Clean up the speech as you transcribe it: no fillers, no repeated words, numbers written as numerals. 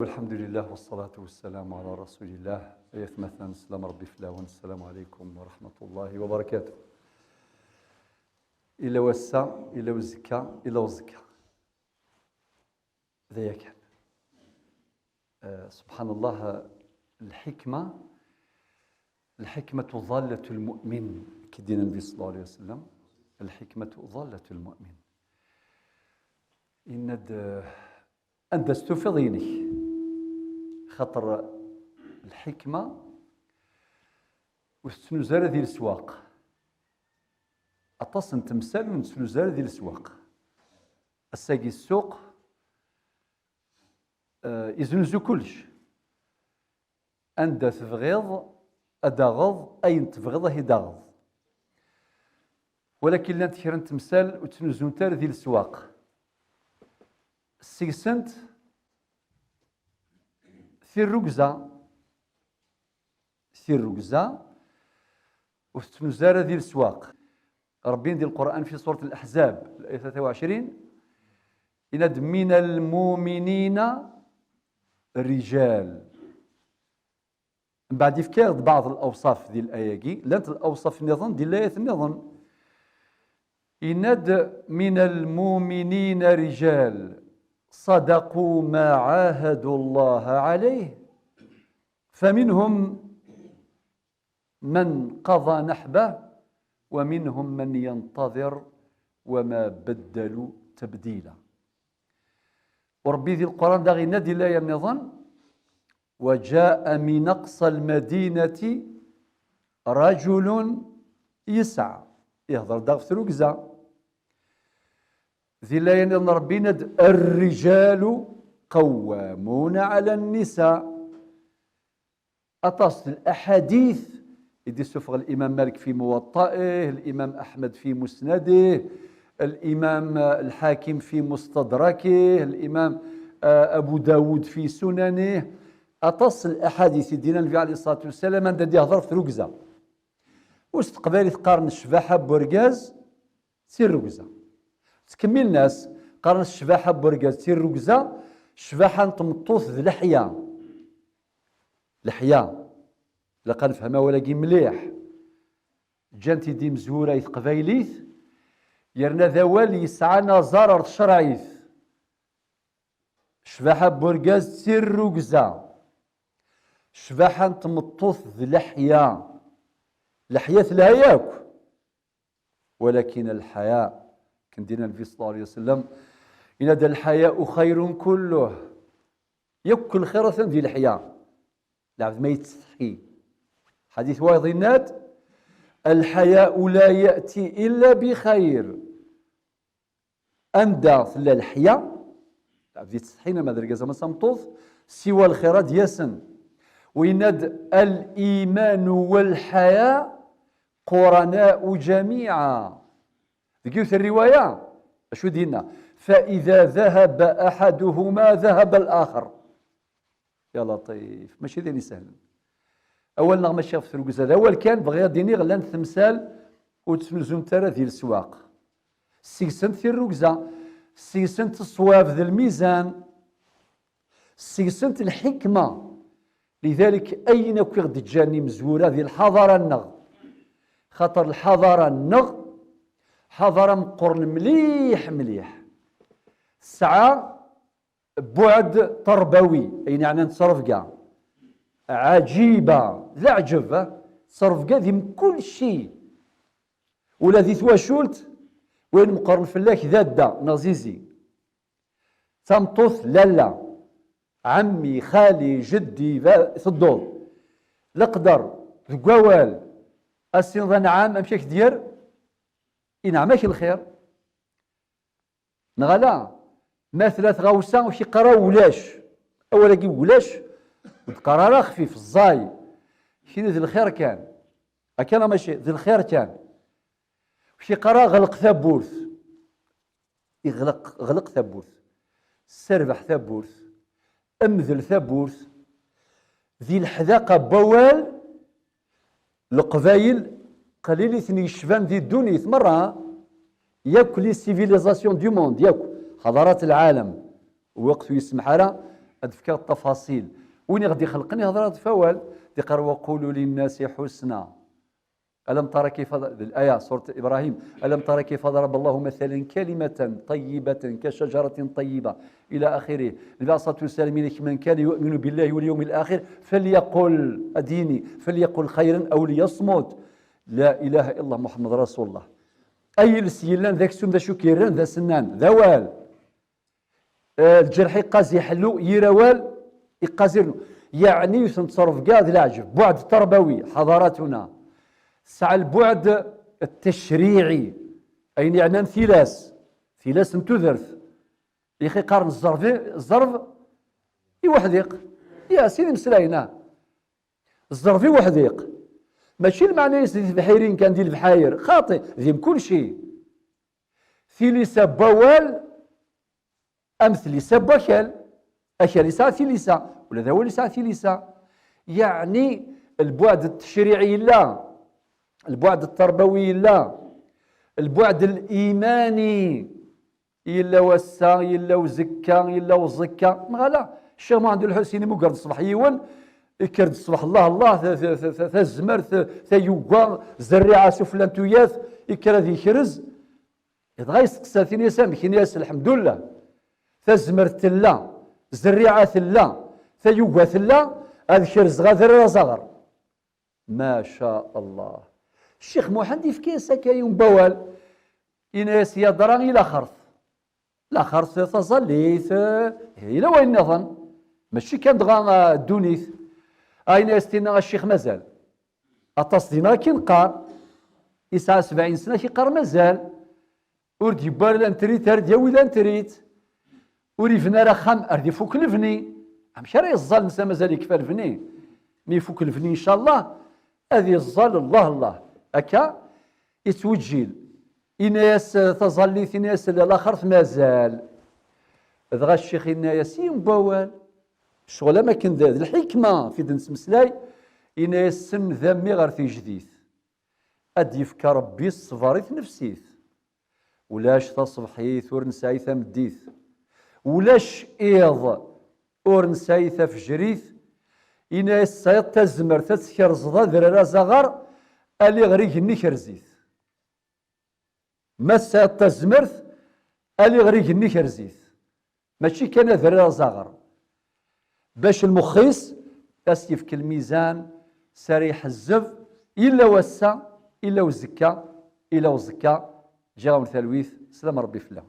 والحمد لله والصلاة والسلام على رسول الله. مثلا سلام ربي فلاون. السلام عليكم ورحمة الله وبركاته. إلا وسا إلا وزكا إلا وزكا ذا كان سبحان الله. الحكمة ضالة المؤمن كدين النبي صلى الله عليه وسلم. الحكمة ضالة المؤمن. أنت استفضيني خطر الحكمة وستنزار ذي السواق أتصن تمثال ونستنزار ذي السواق الساقي السوق يزنزو كلش. أنت تبغض أدغض أين تبغضه يدغض، ولكن لا تكرن تمثال وتنزون تار ذي السواق السيسنت في الركزة وتنزار ذي السواق. ربي دي القرآن في سورة الأحزاب الآية 23 إند من المؤمنين رجال. من بعد يفكر بعض الأوصاف دي الآية لانت الأوصاف النظام دي الآية النظام إند من المؤمنين رجال صدقوا ما عاهدوا الله عليه فمنهم من قضى نحبه ومنهم من ينتظر وما بدلوا تبديلا. وربي ذي القرآن داغي نادي لا ينظن وجاء من أقصى المدينة رجل يسعى يهضر داغ في ركزة ذي لا ينظن ربي ند الرجال قوامون على النساء. أتصل الأحاديث يدي سفر الإمام مالك في موطئه، الإمام أحمد في مسنده، الإمام الحاكم في مستدركه، الإمام أبو داود في سننه. أتصل الأحاديث دينا النبي عليه الصلاة والسلام عند يهضر في ركزة واستقبالي تقارن الشباحة بورقاز سير ركزة. تكمل الناس قارن الشباحة بورقاز سير ركزة. الشباحة نتمطوث ذي لحية لقد نفهمها ولكن مليح جانتي دي مزورة قبايليث يرنا ذوال يسعانا زرر شرعيث شباحة بورقاز سير ركزة. شباحة تمطوث ذي لحية لا ياك، ولكن الحياء كان دينا النبي صلى الله عليه وسلم إن هذا الحياء خير كله يكل خير ذي الحياء لعبد ما يتستحي. حديث واضح الحياء لا يأتي إلا بخير. أندى ثلا الحياء لعبد يتستحينا ما درجة ما سمطوث سوى الخيرات يسن. ويند الإيمان والحياء قرناء جميعا. ذكرت الرواية شو دينا فإذا ذهب أحدهما ذهب الآخر. يا لطيف ماشي ذي سهل. أول نغمة الشيخ في الركزة الأول كان بغي ديني غلان تمثال وتنزم ترى ذي السواق سيسنت في الركزة سيسنت الصواب ذي الميزان سيسنت الحكمة. لذلك أين كيغد تجاني مزورة ذي الحضارة النغ خاطر الحضارة النغ حضارة مقرن مليح ساعة بعد تربوي أي يعني نتصرف كاع عجيبة لا عجب تصرف كاع من كل شيء ولا ذي ثواشولت وين مقرن فلاك ذا نزيزي تمطوث لا عمي خالي جدي صدور لقدر القوال السنظن عام امشيك دير إنعماك الخير نغلا ما ثلاث غوسان وشي قرا ولاش اولا كي ولاش وتقرا خفيف الزاي شي ذي الخير كان كان ماشي ذي الخير كان وشي قرا غلق ثبوث غلق ثبوث سربح ثبوث امذل ثبوث ذي الحذاقه بوال القبايل قليل ثني الشبان ذي الدنيا مرة ياك لي سيفيليزاسيون دو موند ياك حضارات العالم وقت يسمح لها أدفك التفاصيل وين غادي يخلقني هضرات فوال ديقر وقولوا للناس حسنا ألم ترى كيف الآية سورة إبراهيم ألم ترى كيف ضرب الله مثلا كلمة طيبة كشجرة طيبة إلى آخره. النبي صلى الله عليه وسلم من كان يؤمن بالله واليوم الآخر فليقل أديني فليقل خيرا أو ليصمت لا إله إلا الله محمد رسول الله. أي السيلان ذاك سم ذا شكيران ذا سنان ذا وال الجرح يقازي يحلو يروال يقازيرنو يعني يتصرف كاع العجب بعد تربوي حضاراتنا سعى البعد التشريعي أين يعني ثلاث تذرث يا أخي قارن الظرف يوحديق يا سيدي مسلاينا الظرف يوحديق ماشي المعنى يسدي البحيرين كان ديال البحاير خاطئ ذيم كل شيء ثلث بوال أمثل يسب أكل يسعى ثلث ولا ذا هو اللي يسعى ثلث يعني البعد التشريعي لا البعد التربوي لا البعد الإيماني إلا وسا إلا وزكا إلا وزكا لا الشيخ محمد الحسيني مقرد الصباح يون يكرد الصباح الله الزمر يوقا زريعة سفلان توياث يكرد يكرز يتغى يسقسا ثنيسان كنياس الحمد لله الزمر ثلا زريعة ثلا يوقا ثلا أذكر زغاثر صغر ما شاء الله. الشيخ محمد يفكي كاين بوال إناس يدران إلى خرث لا خرث تظليث إلى وين نظن ماشي كان دغا الدونيث أين يستينا الشيخ مازال أتصدينا كنقار يسعى 70 سنة كيقار مازال ورد يبار لان تريت هرد ياوي لان تريت وريفنا راه خام أردي فوق الفني ماشي راه يظل نسا مازال يكفى الفني مي فوق الفني إن شاء الله هذه الظل الله أكا يتوجيل إناس تظليث إناس الآخر مازال دغا الشيخ إناس ينبوال الشغل ما كان ذا الحكمة في دنس مسلاي إناس سن ذمي غير في جديث أدي يفكر ربي الصفاريث نفسيث ولاش تصبحيث ورنسايث مديث ولاش إيض ورنسايث فجريث إناس سايط تزمر تسكر زضا ذرا زغر ألي غريق النكرزيث ما سايط تزمرث ألي غريق النكرزيث ماشي كان ذرا زغر باش المخيص أسيف كالميزان سريح الزف إلا وسا إلا وزكا إلا وزكا جاء ثلويث سلام ربي فلا.